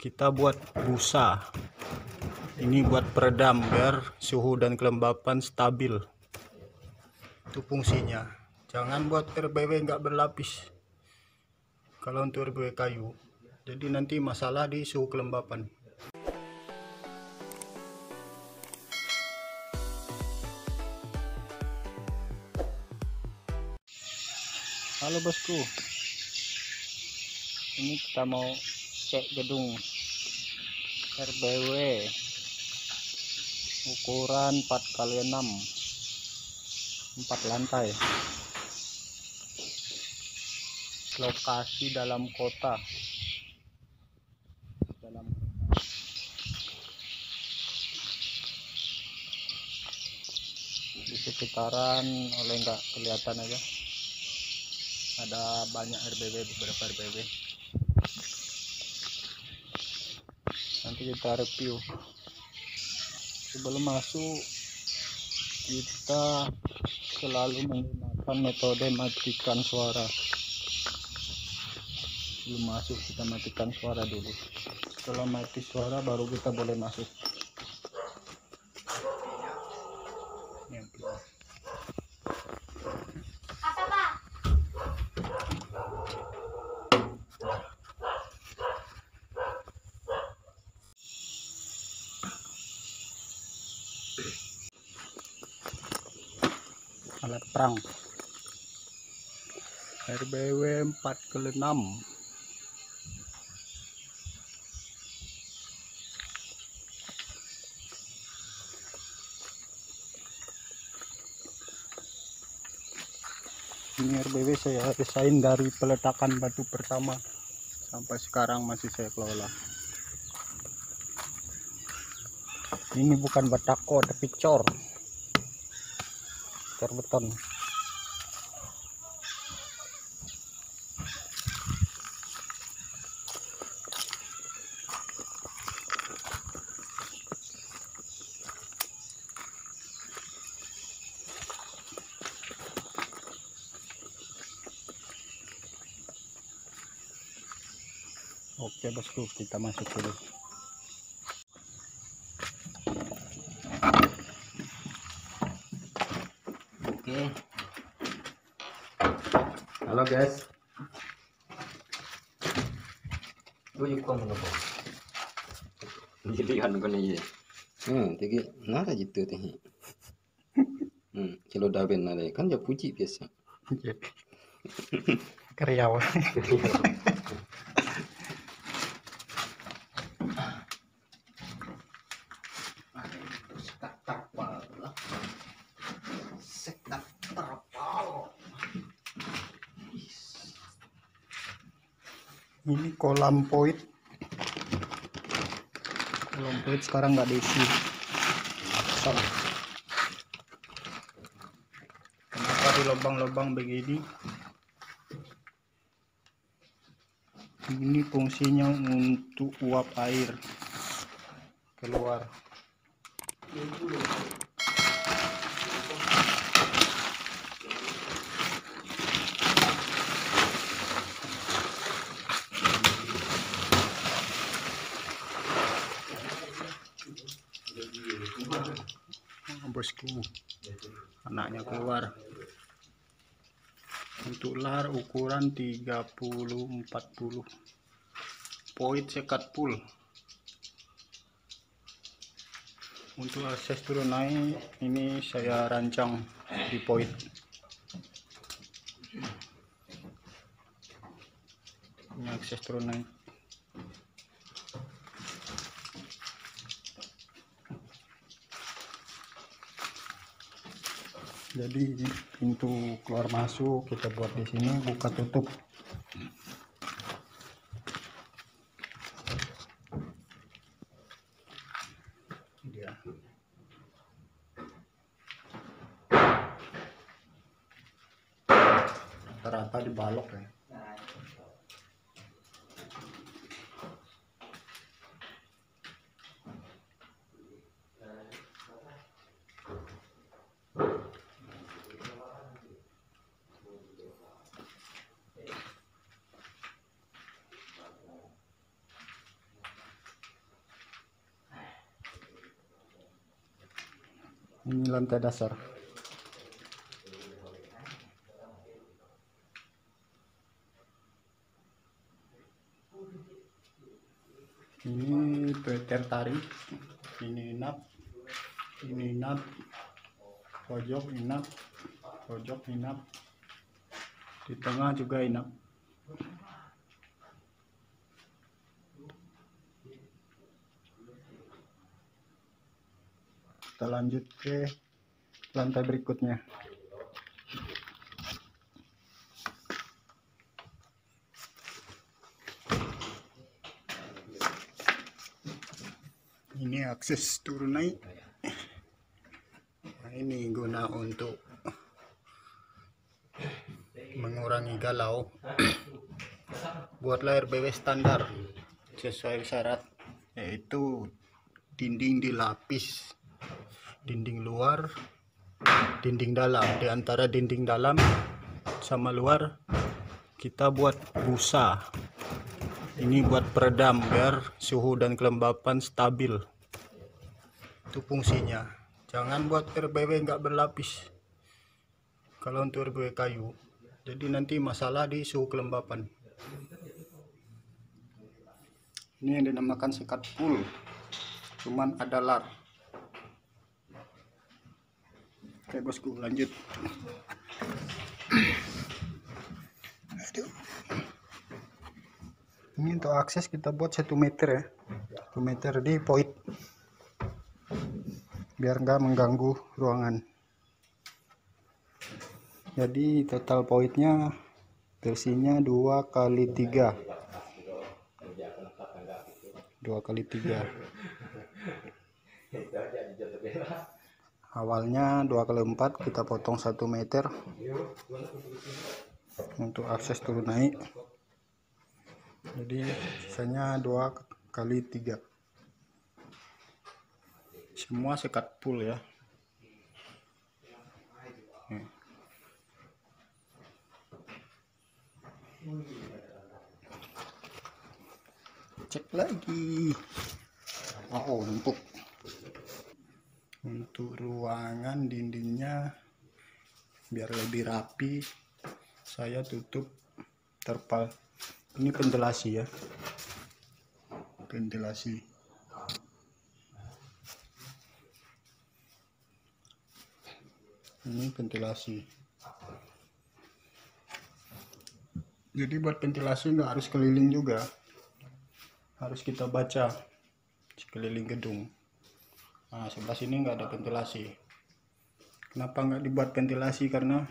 Kita buat busa. Ini buat peredam biar suhu dan kelembapan stabil. Itu fungsinya. Jangan buat RBW nggak berlapis. Kalau untuk RBW kayu, jadi nanti masalah di suhu kelembapan. Halo bosku, ini kita mau cek gedung RBW ukuran 4x6 4 lantai, lokasi dalam kota, di sekitaran, oleh nggak kelihatan aja ada banyak RBW, beberapa RBW. Nanti kita review. Sebelum masuk, kita selalu menggunakan metode matikan suara. Sebelum masuk kita matikan suara dulu. Setelah mati suara baru kita boleh masuk. Alat perang RBW 4x6. Ini RBW saya desain dari peletakan batu pertama sampai sekarang masih saya kelola. Ini bukan batako tapi cor beton. Oke bosku, kita masuk dulu. Oke. Halo guys. Gue juga mau ngomong. Jadi kan nih ya. Tegi nara gitu teh. Kalau daben nara kan ya puji biasa. Keriau. Ini kolam poid sekarang nggak diisi. Kenapa di lubang-lubang begini? Ini fungsinya untuk uap air keluar. Bosku, anaknya keluar. Untuk lar ukuran 30-40, poid sekat full. Untuk akses turun naik ini saya rancang di poid. Ini akses turun naik. Jadi pintu keluar masuk kita buat di sini, buka tutup. Dia. Rata-rata dibalok ya. Ini lantai dasar. Ini tertarik, ini inap, pojok inap, di tengah juga inap. Kita lanjut ke lantai berikutnya. Ini akses turun naik. Nah, ini guna untuk mengurangi galau. Buatlah RBW standar sesuai syarat, yaitu dinding dilapis, dinding luar, dinding dalam. Di antara dinding dalam sama luar kita buat busa. Ini buat peredam biar suhu dan kelembapan stabil. Itu fungsinya. Jangan buat RBW nggak berlapis. Kalau untuk RBW kayu, jadi nanti masalah di suhu kelembapan. Ini yang dinamakan sekat full, cuman ada lar. Oke bosku, lanjut. Aduh. Ini untuk akses kita buat 1 meter ya, 1 meter di void, biar nggak mengganggu ruangan. Jadi total voidnya versinya 2x3, 2x3. Awalnya 2x4, kita potong 1 meter untuk akses turun naik. Jadi sisanya 2x3. Semua sekat full ya. Cek lagi. Oh, numpuk. Untuk ruangan dindingnya biar lebih rapi, saya tutup terpal. Ini ventilasi ya, ventilasi. Ini ventilasi. Jadi buat ventilasi nggak harus keliling juga, harus kita baca sekeliling gedung. Nah, sebelah sini nggak ada ventilasi. Kenapa nggak dibuat ventilasi? Karena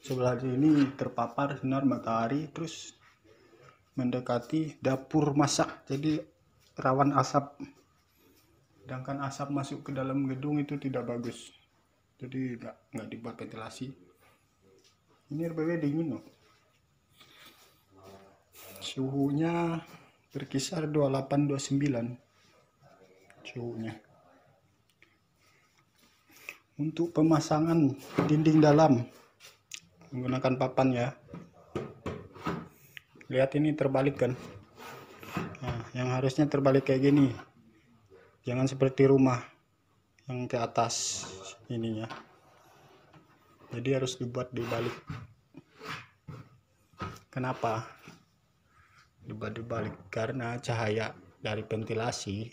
sebelah sini terpapar sinar matahari, terus mendekati dapur masak, jadi rawan asap. Sedangkan asap masuk ke dalam gedung itu tidak bagus. Jadi nggak dibuat ventilasi. Ini RBW dingin loh. Suhunya berkisar 28-29 suhunya. Untuk pemasangan dinding dalam menggunakan papan ya. Lihat ini terbalik kan. Nah, yang harusnya terbalik kayak gini. Jangan seperti rumah yang ke atas ininya. Jadi harus dibuat dibalik. Kenapa dibuat dibalik? Karena cahaya dari ventilasi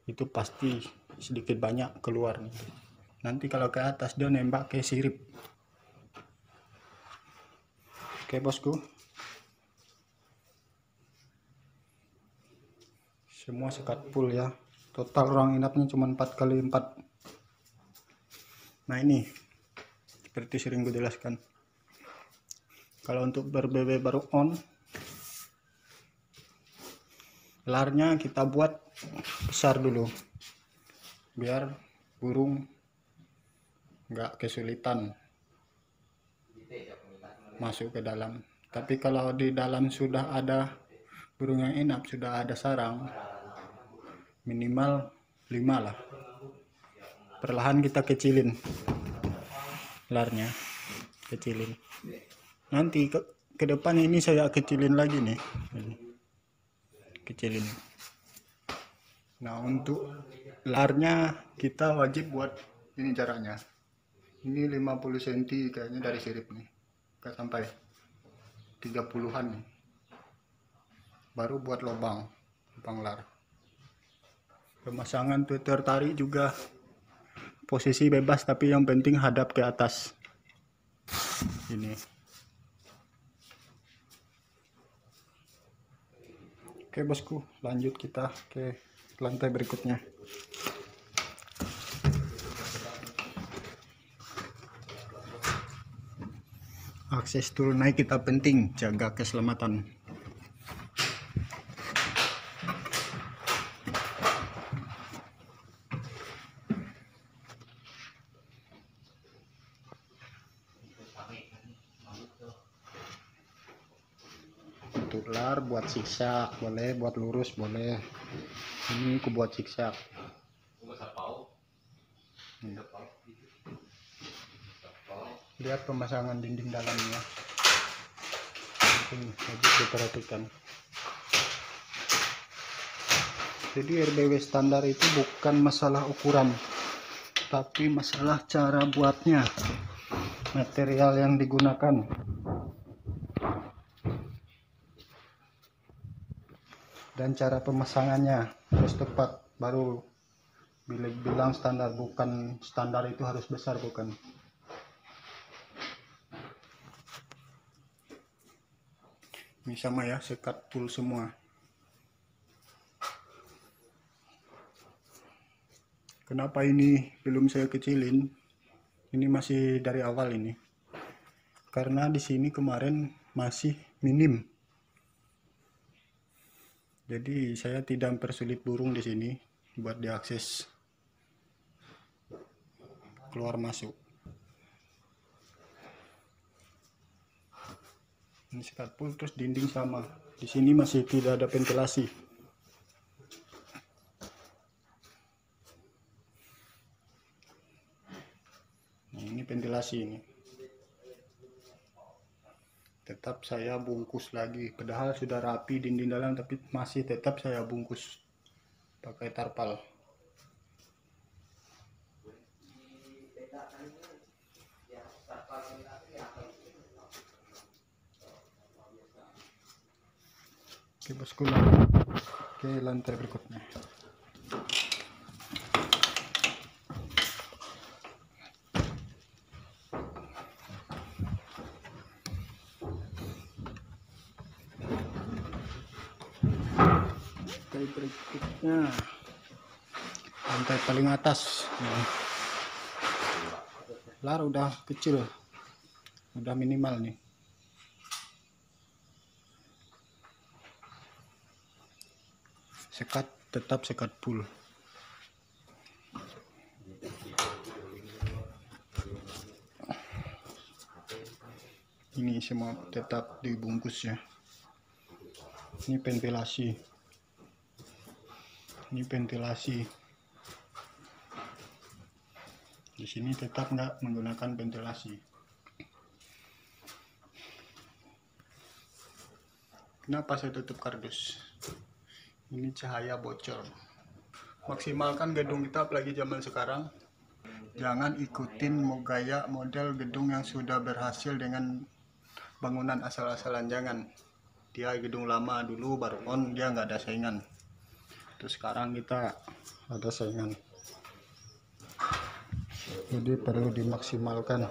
itu pasti sedikit banyak keluar nih. Nanti kalau ke atas dia nembak ke sirip. Oke bosku, semua sekat full ya. Total ruang inapnya cuma 4x4. Nah ini seperti sering gue jelaskan, kalau untuk RBW baru on, larnya kita buat besar dulu biar burung nggak kesulitan masuk ke dalam. Tapi kalau di dalam sudah ada burung yang inap, sudah ada sarang, minimal 5 lah. Perlahan kita kecilin larnya, kecilin. Nanti ke depan ini saya kecilin lagi nih, kecilin Nah, untuk larnya kita wajib buat ini jaraknya. Ini 50 cm kayaknya dari sirip nih. Nggak sampai 30-an nih. Baru buat lubang lar. Pemasangan tweeter tarik juga posisi bebas, tapi yang penting hadap ke atas. Ini. Oke bosku, lanjut kita ke lantai berikutnya. Akses turun naik kita penting, jaga keselamatan. Untuk lar buat siksa boleh, buat lurus boleh. Ini aku buat siksa. Lihat pemasangan dinding dalamnya, ini wajib diperhatikan. Jadi RBW standar itu bukan masalah ukuran, tapi masalah cara buatnya, material yang digunakan. Dan cara pemasangannya harus tepat, baru bilang standar. Bukan standar itu harus besar, bukan. Ini sama ya, sekat full semua. Kenapa ini belum saya kecilin? Ini masih dari awal ini. Karena di sini kemarin masih minim. Jadi saya tidak mempersulit burung di sini buat diakses keluar masuk. Ini sekat full, terus dinding sama. Di sini masih tidak ada ventilasi. Nah, ini ventilasi ini. Tetap saya bungkus lagi. Padahal sudah rapi dinding dalam, tapi masih tetap saya bungkus pakai tarpal. Oke bosku, ke lantai berikutnya. Lantai berikutnya, lantai paling atas. Lar udah kecil, udah minimal nih. Sekat tetap sekat full. Ini semua tetap dibungkus ya. Ini ventilasi. Ini ventilasi. Di sini tetap nggak menggunakan ventilasi. Kenapa saya tutup kardus? Ini cahaya bocor. Maksimalkan gedung kita, apalagi zaman sekarang. Jangan ikutin gaya model gedung yang sudah berhasil dengan bangunan asal-asalan. Jangan. Dia gedung lama dulu baru on, dia nggak ada saingan. Terus sekarang kita ada saingan. Jadi perlu dimaksimalkan.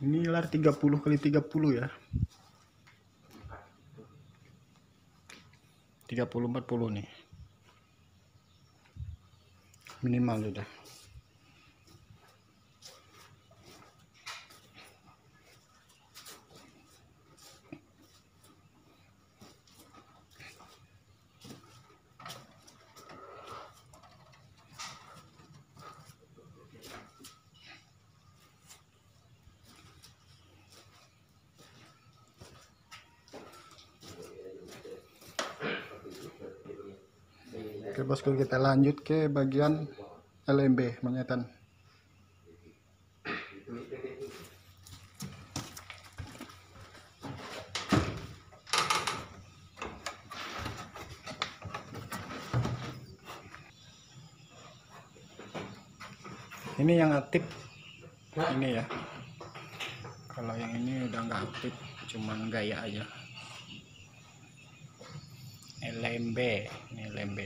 Ini lar 30x30 ya. 30-40 nih. Minimal sudah. Oke bosku, kita lanjut ke bagian LMB monyetan. Ini yang aktif ini ya. Kalau yang ini udah nggak aktif, cuman gaya aja. LMB, ini LMB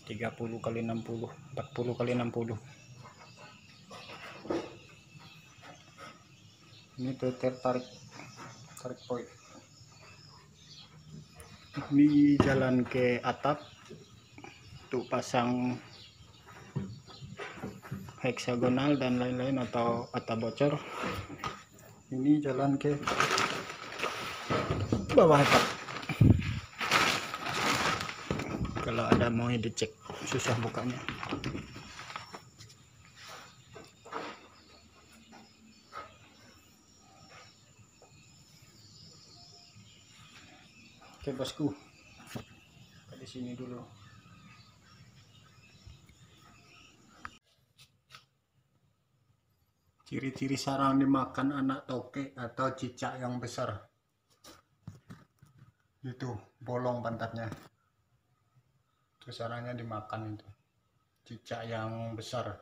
30 kali 60, 40 kali 60. Ini tarik point. Ini jalan ke atap untuk pasang heksagonal dan lain-lain atau atap bocor. Ini jalan ke bawah atap. Kalau ada mau dicek, susah bukanya. Oke bosku, di sini dulu. Ciri-ciri sarang dimakan anak toke atau cicak yang besar. Itu bolong pantatnya. Itu sarangnya dimakan itu. Cicak yang besar.